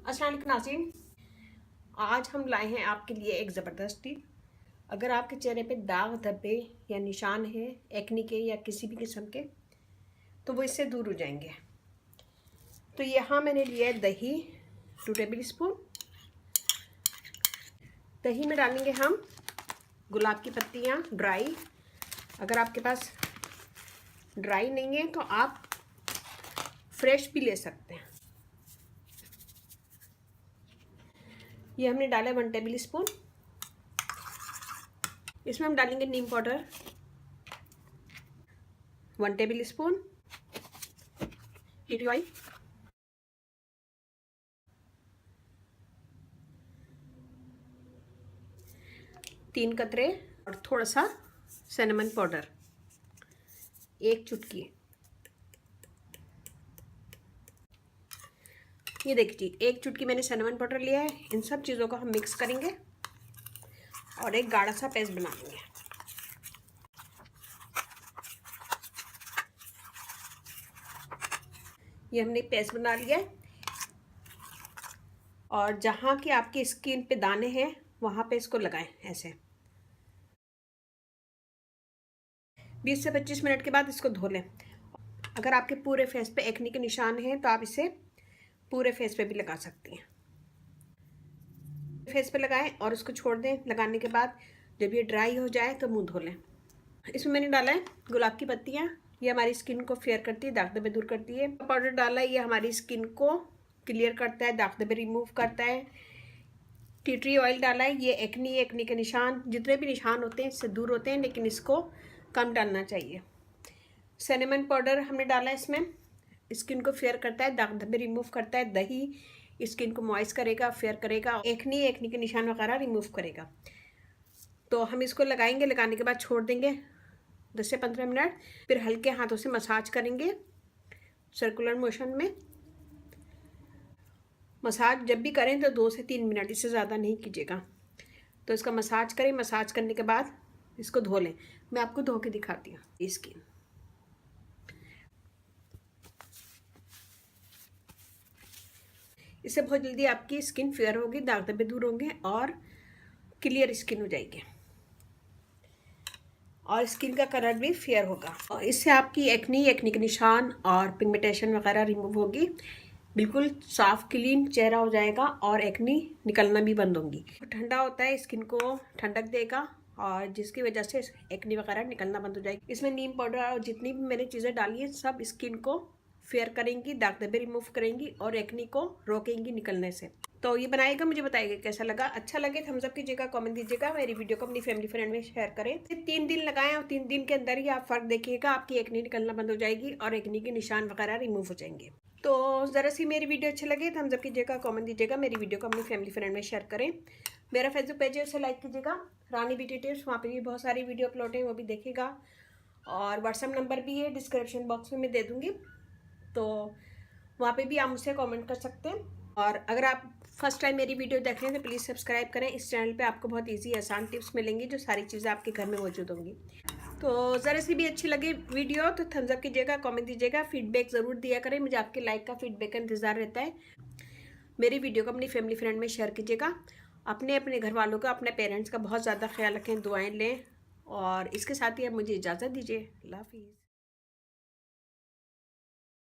अस्सलाम वालेकुम नाज़रीन, आज हम लाए हैं आपके लिए एक ज़बरदस्त टिप। अगर आपके चेहरे पे दाग धब्बे या निशान है एक्ने के या किसी भी किस्म के, तो वो इससे दूर हो जाएंगे। तो यहाँ मैंने लिया है दही 2 टेबल स्पून। दही में डालेंगे हम गुलाब की पत्तियाँ ड्राई। अगर आपके पास ड्राई नहीं है तो आप फ्रेश भी ले सकते हैं। ये हमने डाला 1 टेबल स्पून। इसमें हम डालेंगे neem powder 1 tablespoon, tea tree oil, तीन कतरे और थोड़ा सा सिनेमन पाउडर 1 चुटकी। ये देखिए 1 चुटकी मैंने सिनेमन पाउडर लिया है। इन सब चीज़ों को हम मिक्स करेंगे और एक गाढ़ा सा पेस्ट बना लेंगे। ये हमने पेस्ट बना लिया है और जहाँ की आपकी स्किन पे दाने हैं वहाँ पे इसको लगाएं ऐसे। 20 से 25 मिनट के बाद इसको धो लें। अगर आपके पूरे फेस पे एक्ने के निशान हैं तो आप इसे पूरे फेस पे भी लगा सकती हैं। फेस पे लगाएं और उसको छोड़ दें। लगाने के बाद जब ये ड्राई हो जाए तो मुंह धो लें। इसमें मैंने डाला है गुलाब की पत्तियाँ। ये हमारी स्किन को फेयर करती है, दाग धब्बे दूर करती है। पाउडर डाला है, ये हमारी स्किन को क्लियर करता है, दाग धब्बे रिमूव करता है। टी ऑयल डाला है, ये एक्ने के निशान जितने भी निशान होते हैं इससे दूर होते हैं, लेकिन इसको कम डालना चाहिए। सिनेमन पाउडर हमने डाला है, इसमें स्किन को फेयर करता है, दाग धब्बे रिमूव करता है। दही स्किन को मॉइस्ट करेगा, फेयर करेगा, एक्ने के निशान वगैरह रिमूव करेगा। तो हम इसको लगाएंगे। लगाने के बाद छोड़ देंगे 10 से 15 मिनट। फिर हल्के हाथों से मसाज करेंगे सर्कुलर मोशन में। मसाज जब भी करें तो 2 से 3 मिनट, इससे ज़्यादा नहीं कीजिएगा। तो इसका मसाज करें। मसाज करने के बाद इसको धो लें। मैं आपको धो के दिखाती हूँ इसकी। इससे बहुत जल्दी आपकी स्किन फेयर होगी, दाग धब्बे दूर होंगे और क्लियर स्किन हो जाएगी और स्किन का कलर भी फेयर होगा। और इससे आपकी एक्ने के निशान और पिगमेंटेशन वगैरह रिमूव होगी। बिल्कुल साफ क्लीन चेहरा हो जाएगा और एक्ने निकलना भी बंद होंगी। ठंडा होता है, स्किन को ठंडक देगा और जिसकी वजह से एक्ने वगैरह निकलना बंद हो जाएगी। इसमें नीम पाउडर और जितनी भी मैंने चीज़ें डाली हैं सब स्किन को फेयर करेंगी, दाग धब्बे रिमूव करेंगी और एक्ने को रोकेंगी निकलने से। तो ये बनाएगा, मुझे बताइएगा कैसा लगा। अच्छा लगे थम्स अप कीजिएगा, कमेंट दीजिएगा। मेरी वीडियो को अपनी फैमिली फ्रेंड में शेयर करें। 3 दिन लगाएं और 3 दिन के अंदर ही आप फर्क देखिएगा, आपकी एक्ने निकलना बंद हो जाएगी और एक्ने के निशान वगैरह रिमूव हो जाएंगे। तो ज़रा सी मेरी वीडियो अच्छी लगे थम्स अप कीजिएगा, कमेंट दीजिएगा। मेरी वीडियो को अपनी फैमिली फ्रेंड में शेयर करें। मेरा फेसबुक पेज है, उसे लाइक कीजिएगा, रानी ब्यूटी टिप्स। वहाँ पे भी बहुत सारी वीडियो अपलोड है, वो भी देखिएगा। और व्हाट्सएप नंबर भी है, डिस्क्रिप्शन बॉक्स में मैं दे दूँगी, तो वहाँ पे भी आप मुझसे कमेंट कर सकते हैं। और अगर आप फर्स्ट टाइम मेरी वीडियो देख रहे हैं तो प्लीज़ सब्सक्राइब करें। इस चैनल पे आपको बहुत इजी आसान टिप्स मिलेंगी, जो सारी चीज़ें आपके घर में मौजूद होंगी। तो ज़रा सी भी अच्छी लगे वीडियो तो थम्स अप कीजिएगा, कमेंट दीजिएगा, फीडबैक ज़रूर दिया करें। मुझे आपके लाइक का फीडबैक का इंतज़ार रहता है। मेरी वीडियो को अपनी फैमिली फ्रेंड में शेयर कीजिएगा। अपने घर वालों का, अपने पेरेंट्स का बहुत ज़्यादा ख्याल रखें, दुआएँ लें। और इसके साथ ही आप मुझे इजाज़त दीजिए। अल्लाह हाफिज़।